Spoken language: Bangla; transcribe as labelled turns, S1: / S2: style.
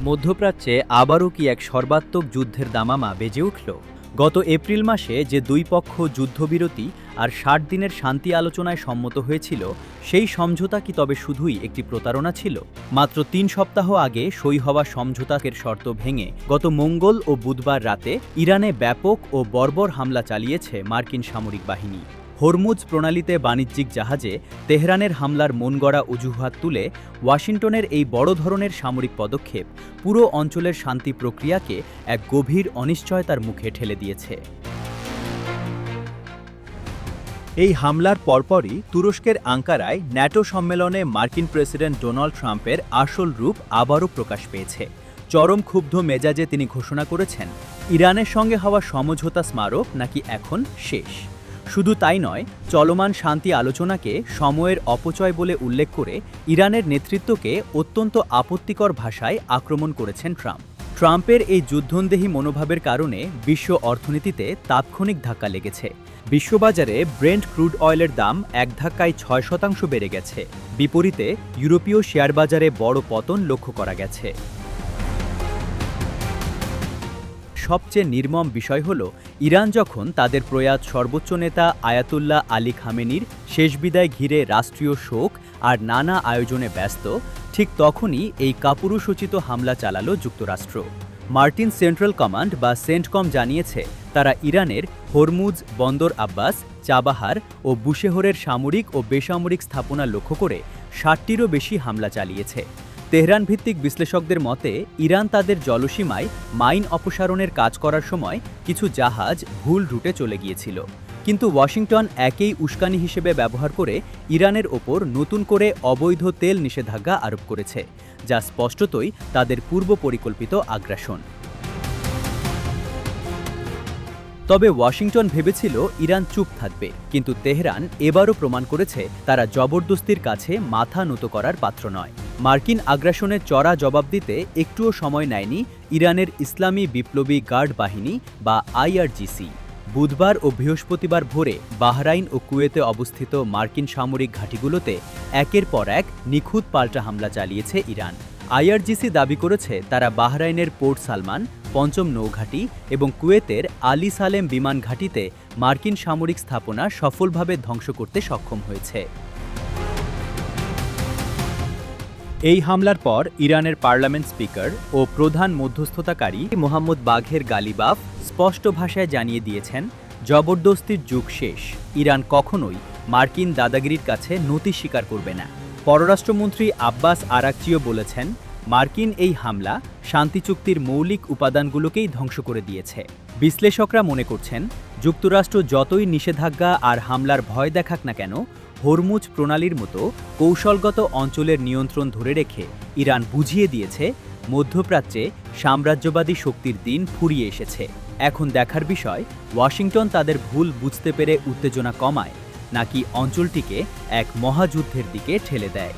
S1: মধ্যপ্রাচ্যে আবারও কি এক সর্বাত্মক যুদ্ধের দামামা বেজে উঠল? গত এপ্রিল মাসে যে দুই পক্ষ যুদ্ধবিরতি আর ৬০ দিনের শান্তি আলোচনায় সম্মত হয়েছিল, সেই সমঝোতা কি তবে শুধুই একটি প্রতারণা ছিল? মাত্র ৩ সপ্তাহ আগে সই হওয়া সমঝোতার শর্ত ভেঙে গত মঙ্গল ও বুধবার রাতে ইরানে ব্যাপক ও বর্বর হামলা চালিয়েছে মার্কিন সামরিক বাহিনী। হরমুজ প্রণালীতে বাণিজ্যিক জাহাজে তেহরানের হামলার মনগড়া অজুহাত তুলে ওয়াশিংটনের এই বড় ধরনের সামরিক পদক্ষেপ পুরো অঞ্চলের শান্তি প্রক্রিয়াকে এক গভীর অনিশ্চয়তার মুখে ঠেলে দিয়েছে। এই হামলার পরপরই তুরস্কের আঙ্কারায় ন্যাটো সম্মেলনে মার্কিন প্রেসিডেন্ট ডোনাল্ড ট্রাম্পের আসল রূপ আবারও প্রকাশ পেয়েছে। চরম ক্ষুব্ধ মেজাজে তিনি ঘোষণা করেছেন, ইরানের সঙ্গে হওয়া সমঝোতা স্মারক নাকি এখন শেষ। শুধু তাই নয়, চলমান শান্তি আলোচনাকে সময়ের অপচয় বলে উল্লেখ করে ইরানের নেতৃত্বকে অত্যন্ত আপত্তিকর ভাষায় আক্রমণ করেছেন ট্রাম্প। ট্রাম্পের এই যুদ্ধন্দেহী মনোভাবের কারণে বিশ্ব অর্থনীতিতে তাৎক্ষণিক ধাক্কা লেগেছে। বিশ্ববাজারে ব্রেন্ট ক্রুড অয়েলের দাম এক ধাক্কায় ৬% বেড়ে গেছে। বিপরীতে ইউরোপীয় শেয়ার বাজারে বড় পতন লক্ষ্য করা গেছে। সবচেয়ে নির্মম বিষয় হল, ইরান যখন তাদের প্রয়াত সর্বোচ্চ নেতা আয়াতুল্লাহ আলী খামেনির শেষ বিদায় ঘিরে রাষ্ট্রীয় শোক আর নানা আয়োজনে ব্যস্ত, ঠিক তখনই এই কাপুরুষোচিত হামলা চালালো যুক্তরাষ্ট্র। মার্কিন সেন্ট্রাল কমান্ড বা সেন্টকম জানিয়েছে, তারা ইরানের হরমুজ, বন্দর আব্বাস, চাবাহার ও বুশেহরের সামরিক ও বেসামরিক স্থাপনা লক্ষ্য করে ৬০টিরও বেশি হামলা চালিয়েছে। তেহরান ভিত্তিক বিশ্লেষকদের মতে, ইরান তাদের জলসীমায় মাইন অপসারণের কাজ করার সময় কিছু জাহাজ ভুল রুটে চলে গিয়েছিল। কিন্তু ওয়াশিংটন একেই উস্কানি হিসেবে ব্যবহার করে ইরানের ওপর নতুন করে অবৈধ তেল নিষেধাজ্ঞা আরোপ করেছে, যা স্পষ্টতই তাদের পূর্ব পরিকল্পিত আগ্রাসন। তবে ওয়াশিংটন ভেবেছিল ইরান চুপ থাকবে, কিন্তু তেহরান এবারও প্রমাণ করেছে তারা জবরদস্তির কাছে মাথা নত করার পাত্র নয়। মার্কিন আগ্রাসনের চড়া জবাব দিতে একটুও সময় নেয়নি ইরানের ইসলামী বিপ্লবী গার্ড বাহিনী বা আইআরজিসি। বুধবার ও বৃহস্পতিবার ভোরে বাহরাইন ও কুয়েতে অবস্থিত মার্কিন সামরিক ঘাঁটিগুলোতে একের পর এক নিখুঁত পাল্টা হামলা চালিয়েছে ইরান। আইআরজিসি দাবি করেছে, তারা বাহরাইনের পোর্ট সালমান, পঞ্চম নৌঘাঁটি এবং কুয়েতের আলী সালেম বিমান ঘাঁটিতে মার্কিন সামরিক স্থাপনা সফলভাবে ধ্বংস করতে সক্ষম হয়েছে। এই হামলার পর ইরানের পার্লামেন্ট স্পিকার ও প্রধান মধ্যস্থতাকারী মোহাম্মদ বাঘের গালিবাফ স্পষ্ট ভাষায় জানিয়ে দিয়েছেন, জবরদস্তির যুগ শেষ। ইরান কখনোই মার্কিন দাদাগিরির কাছে নতি স্বীকার করবে না। পররাষ্ট্রমন্ত্রী আব্বাস আরাকচিও বলেছেন, মার্কিন এই হামলা শান্তি চুক্তির মৌলিক উপাদানগুলোকেই ধ্বংস করে দিয়েছে। বিশ্লেষকরা মনে করছেন, যুক্তরাষ্ট্র যতই নিষেধাজ্ঞা আর হামলার ভয় দেখাক না কেন, হরমুজ প্রণালীর মতো কৌশলগত অঞ্চলের নিয়ন্ত্রণ ধরে রেখে ইরান বুঝিয়ে দিয়েছে, মধ্যপ্রাচ্যে সাম্রাজ্যবাদী শক্তির দিন ফুরিয়ে এসেছে। এখন দেখার বিষয়, ওয়াশিংটন তাদের ভুল বুঝতে পেরে উত্তেজনা কমায় নাকি অঞ্চলটিকে এক মহাযুদ্ধের দিকে ঠেলে দেয়।